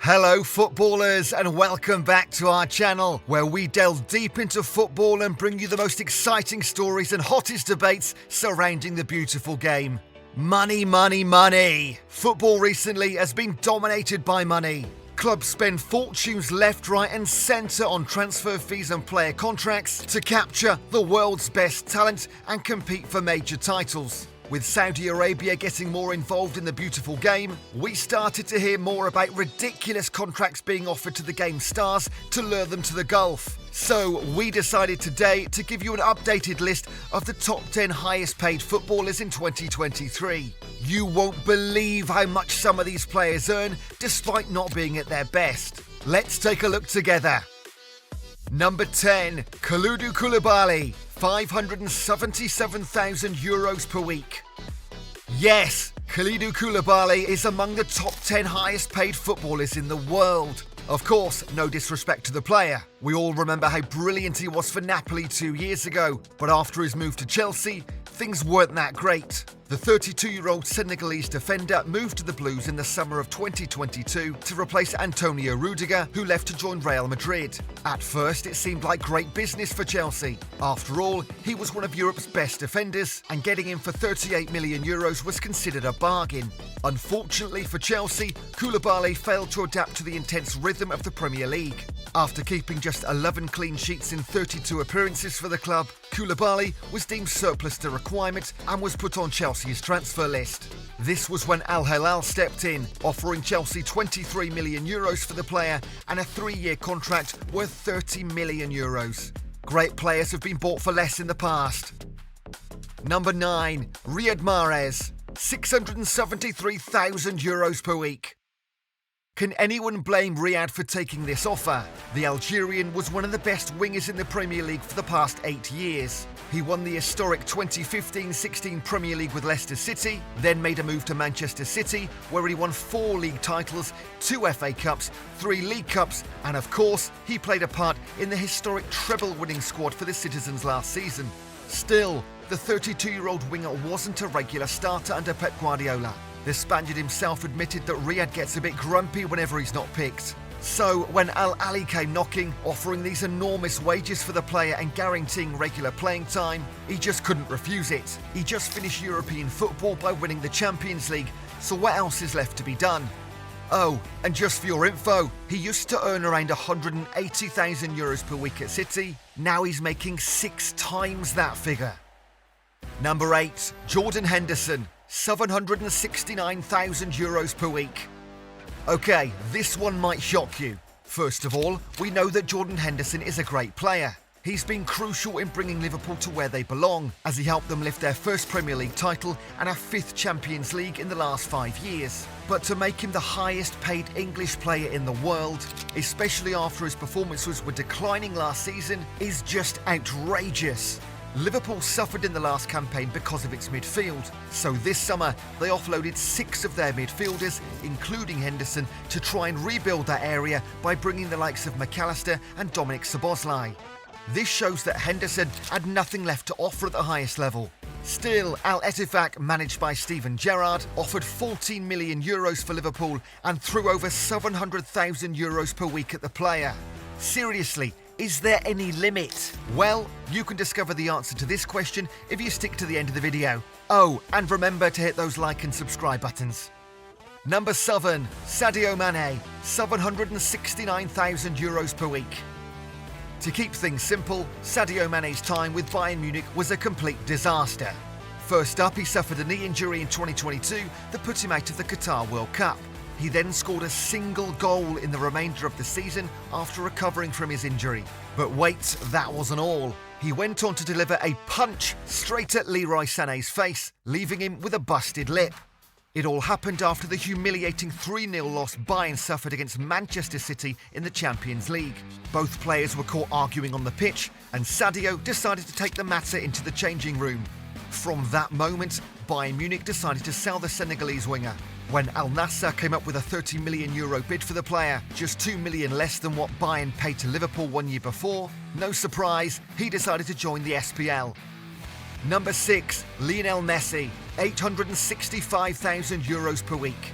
Hello footballers, and welcome back to our channel where we delve deep into football and bring you the most exciting stories and hottest debates surrounding the beautiful game. Money, money, money! Football recently has been dominated by money. Clubs spend fortunes left, right and centre on transfer fees and player contracts to capture the world's best talent and compete for major titles. With Saudi Arabia getting more involved in the beautiful game, we started to hear more about ridiculous contracts being offered to the game's stars to lure them to the Gulf. So we decided today to give you an updated list of the top 10 highest paid footballers in 2023. You won't believe how much some of these players earn despite not being at their best. Let's take a look together. Number 10, Kalidou Koulibaly, €577,000 per week. Yes, Kalidou Koulibaly is among the top 10 highest paid footballers in the world. Of course, no disrespect to the player. We all remember how brilliant he was for Napoli 2 years ago, but after his move to Chelsea, things weren't that great. The 32-year-old Senegalese defender moved to the Blues in the summer of 2022 to replace Antonio Rudiger, who left to join Real Madrid. At first, it seemed like great business for Chelsea. After all, he was one of Europe's best defenders, and getting him for €38 million was considered a bargain. Unfortunately for Chelsea, Koulibaly failed to adapt to the intense rhythm of the Premier League. After keeping just 11 clean sheets in 32 appearances for the club, Koulibaly was deemed surplus to requirements and was put on Chelsea's transfer list. This was when Al Hilal stepped in, offering Chelsea €23 million for the player and a 3-year contract worth €30 million. Great players have been bought for less in the past. Number 9, Riyad Mahrez, €673,000 per week. Can anyone blame Riyad for taking this offer? The Algerian was one of the best wingers in the Premier League for the past 8 years. He won the historic 2015-16 Premier League with Leicester City, then made a move to Manchester City, where he won 4 league titles, 2 FA Cups, 3 League Cups, and of course, he played a part in the historic treble-winning squad for the Citizens last season. Still, the 32-year-old winger wasn't a regular starter under Pep Guardiola. The Spaniard himself admitted that Riyad gets a bit grumpy whenever he's not picked. So, when Al Ahly came knocking, offering these enormous wages for the player and guaranteeing regular playing time, he just couldn't refuse it. He just finished European football by winning the Champions League, so what else is left to be done? Oh, and just for your info, he used to earn around €180,000 per week at City. Now he's making 6 times that figure. Number 8, Jordan Henderson, €769,000 per week. Okay, this one might shock you. First of all, we know that Jordan Henderson is a great player. He's been crucial in bringing Liverpool to where they belong, as he helped them lift their first Premier League title and a 5th Champions League in the last 5 years. But to make him the highest paid English player in the world, especially after his performances were declining last season, is just outrageous. Liverpool suffered in the last campaign because of its midfield, so this summer they offloaded 6 of their midfielders, including Henderson, to try and rebuild that area by bringing the likes of McAllister and Dominic Szoboszlai. This shows that Henderson had nothing left to offer at the highest level. Still, Al Ettifaq, managed by Steven Gerrard, offered €14 million for Liverpool and threw over €700,000 per week at the player. Seriously, is there any limit? Well, you can discover the answer to this question if you stick to the end of the video. Oh, and remember to hit those like and subscribe buttons. Number 7, Sadio Mane, €769,000 per week. To keep things simple, Sadio Mane's time with Bayern Munich was a complete disaster. First up, he suffered a knee injury in 2022 that put him out of the Qatar World Cup. He then scored a single goal in the remainder of the season after recovering from his injury. But wait, that wasn't all. He went on to deliver a punch straight at Leroy Sané's face, leaving him with a busted lip. It all happened after the humiliating 3-0 loss Bayern suffered against Manchester City in the Champions League. Both players were caught arguing on the pitch, and Sadio decided to take the matter into the changing room. From that moment, Bayern Munich decided to sell the Senegalese winger. When Al Nassr came up with a €30 million bid for the player, just €2 million less than what Bayern paid to Liverpool 1 year before, no surprise, he decided to join the SPL. Number 6, Lionel Messi, €865,000 per week.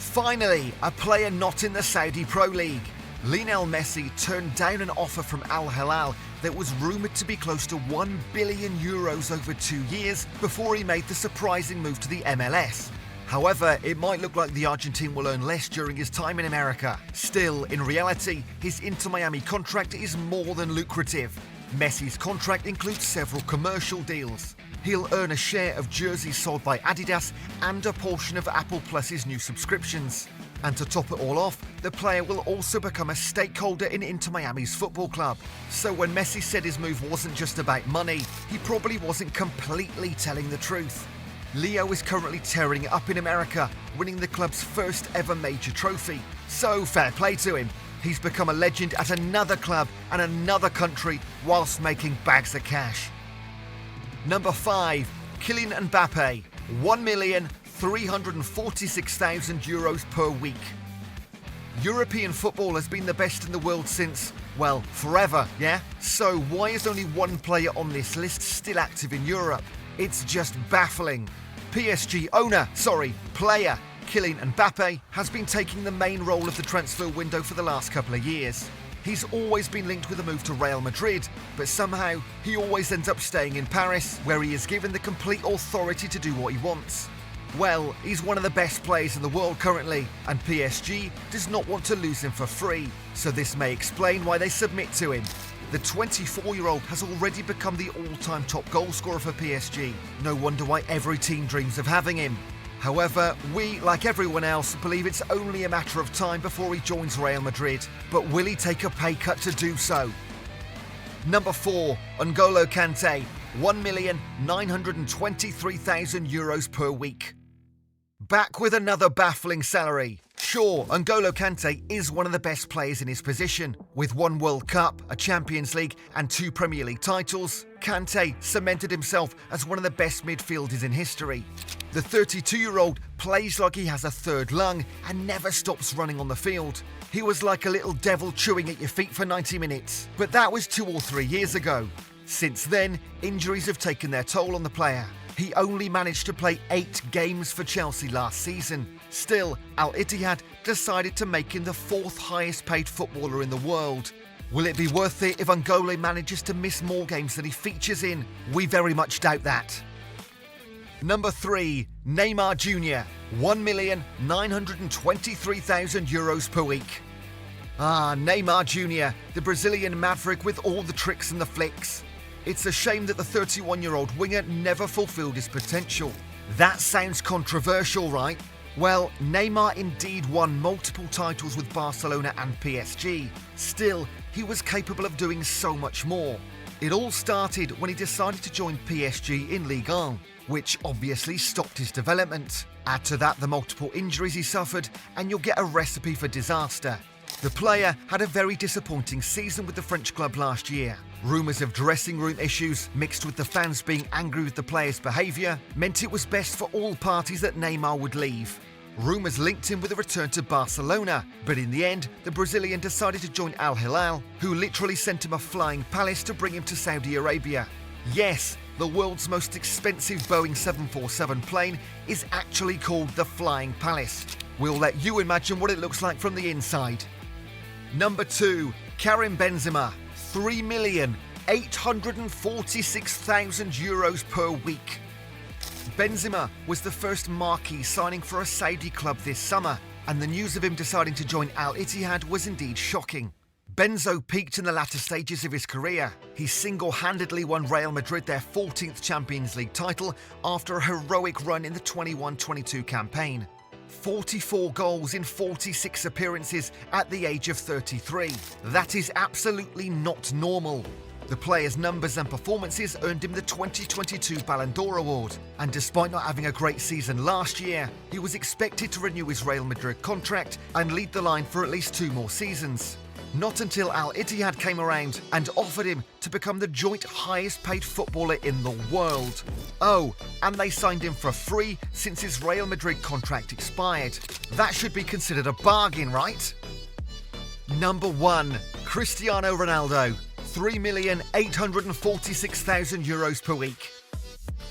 Finally, a player not in the Saudi Pro League. Lionel Messi turned down an offer from Al Hilal that was rumoured to be close to €1 billion over 2 years before he made the surprising move to the MLS. However, it might look like the Argentine will earn less during his time in America. Still, in reality, his Inter Miami contract is more than lucrative. Messi's contract includes several commercial deals. He'll earn a share of jerseys sold by Adidas and a portion of Apple Plus's new subscriptions. And to top it all off, the player will also become a stakeholder in Inter Miami's football club. So when Messi said his move wasn't just about money, he probably wasn't completely telling the truth. Leo is currently tearing it up in America, winning the club's first ever major trophy. So fair play to him. He's become a legend at another club and another country whilst making bags of cash. Number 5, Kylian Mbappe, €1,346,000 per week. European football has been the best in the world since, well, forever, yeah? So why is only one player on this list still active in Europe? It's just baffling. PSG player Kylian Mbappe has been taking the main role of the transfer window for the last couple of years. He's always been linked with a move to Real Madrid, but somehow he always ends up staying in Paris, where he is given the complete authority to do what he wants. Well, he's one of the best players in the world currently, and PSG does not want to lose him for free, so this may explain why they submit to him. The 24-year-old has already become the all-time top goalscorer for PSG. No wonder why every team dreams of having him. However, we, like everyone else, believe it's only a matter of time before he joins Real Madrid. But will he take a pay cut to do so? Number 4, N'Golo Kante, €1,923,000 per week. Back with another baffling salary. Sure, N'Golo Kante is one of the best players in his position. With 1 World Cup, a Champions League and 2 Premier League titles, Kante cemented himself as one of the best midfielders in history. The 32-year-old plays like he has a third lung and never stops running on the field. He was like a little devil chewing at your feet for 90 minutes. But that was 2 or 3 years ago. Since then, injuries have taken their toll on the player. He only managed to play 8 games for Chelsea last season. Still, Al Ittihad decided to make him the 4th highest paid footballer in the world. Will it be worth it if N'Golo manages to miss more games than he features in? We very much doubt that. Number 3, Neymar Jr., €1,923,000 per week. Neymar Jr., the Brazilian maverick with all the tricks and the flicks. It's a shame that the 31-year-old winger never fulfilled his potential. That sounds controversial, right? Well, Neymar indeed won multiple titles with Barcelona and PSG. Still, he was capable of doing so much more. It all started when he decided to join PSG in Ligue 1, which obviously stopped his development. Add to that the multiple injuries he suffered, and you'll get a recipe for disaster. The player had a very disappointing season with the French club last year. Rumours of dressing room issues, mixed with the fans being angry with the player's behaviour, meant it was best for all parties that Neymar would leave. Rumours linked him with a return to Barcelona, but in the end, the Brazilian decided to join Al Hilal, who literally sent him a flying palace to bring him to Saudi Arabia. Yes, the world's most expensive Boeing 747 plane is actually called the Flying Palace. We'll let you imagine what it looks like from the inside. Number 2, Karim Benzema, €3,846,000 per week. Benzema was the first marquee signing for a Saudi club this summer, and the news of him deciding to join Al Ittihad was indeed shocking. Benzo peaked in the latter stages of his career. He single-handedly won Real Madrid their 14th Champions League title after a heroic run in the 21-22 campaign. 44 goals in 46 appearances at the age of 33. That is absolutely not normal. The player's numbers and performances earned him the 2022 Ballon d'Or award, and despite not having a great season last year, he was expected to renew his Real Madrid contract and lead the line for at least 2 more seasons. Not until Al Ittihad came around and offered him to become the joint highest paid footballer in the world. Oh, and they signed him for free since his Real Madrid contract expired. That should be considered a bargain, right? Number 1, Cristiano Ronaldo, €3,846,000 per week.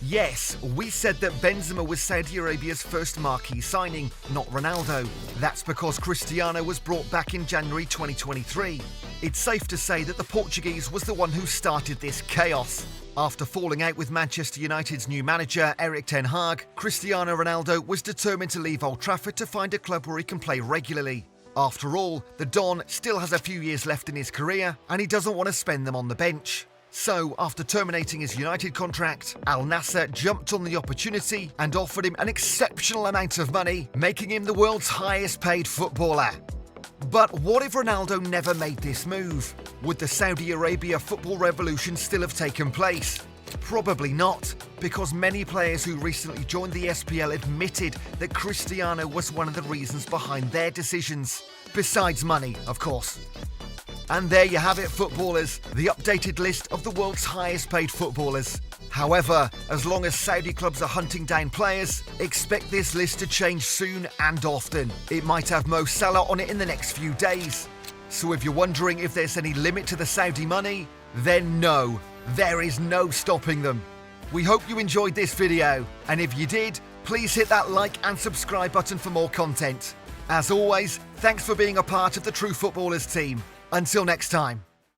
Yes, we said that Benzema was Saudi Arabia's first marquee signing, not Ronaldo. That's because Cristiano was brought back in January 2023. It's safe to say that the Portuguese was the one who started this chaos. After falling out with Manchester United's new manager, Erik ten Hag, Cristiano Ronaldo was determined to leave Old Trafford to find a club where he can play regularly. After all, the Don still has a few years left in his career, and he doesn't want to spend them on the bench. So, after terminating his United contract, Al Nassr jumped on the opportunity and offered him an exceptional amount of money, making him the world's highest paid footballer. But what if Ronaldo never made this move? Would the Saudi Arabia football revolution still have taken place? Probably not, because many players who recently joined the SPL admitted that Cristiano was one of the reasons behind their decisions. Besides money, of course. And there you have it, footballers, the updated list of the world's highest paid footballers. However, as long as Saudi clubs are hunting down players, expect this list to change soon and often. It might have Mo Salah on it in the next few days. So if you're wondering if there's any limit to the Saudi money, then no, there is no stopping them. We hope you enjoyed this video, and if you did, please hit that like and subscribe button for more content. As always, thanks for being a part of the True Footballers team. Until next time.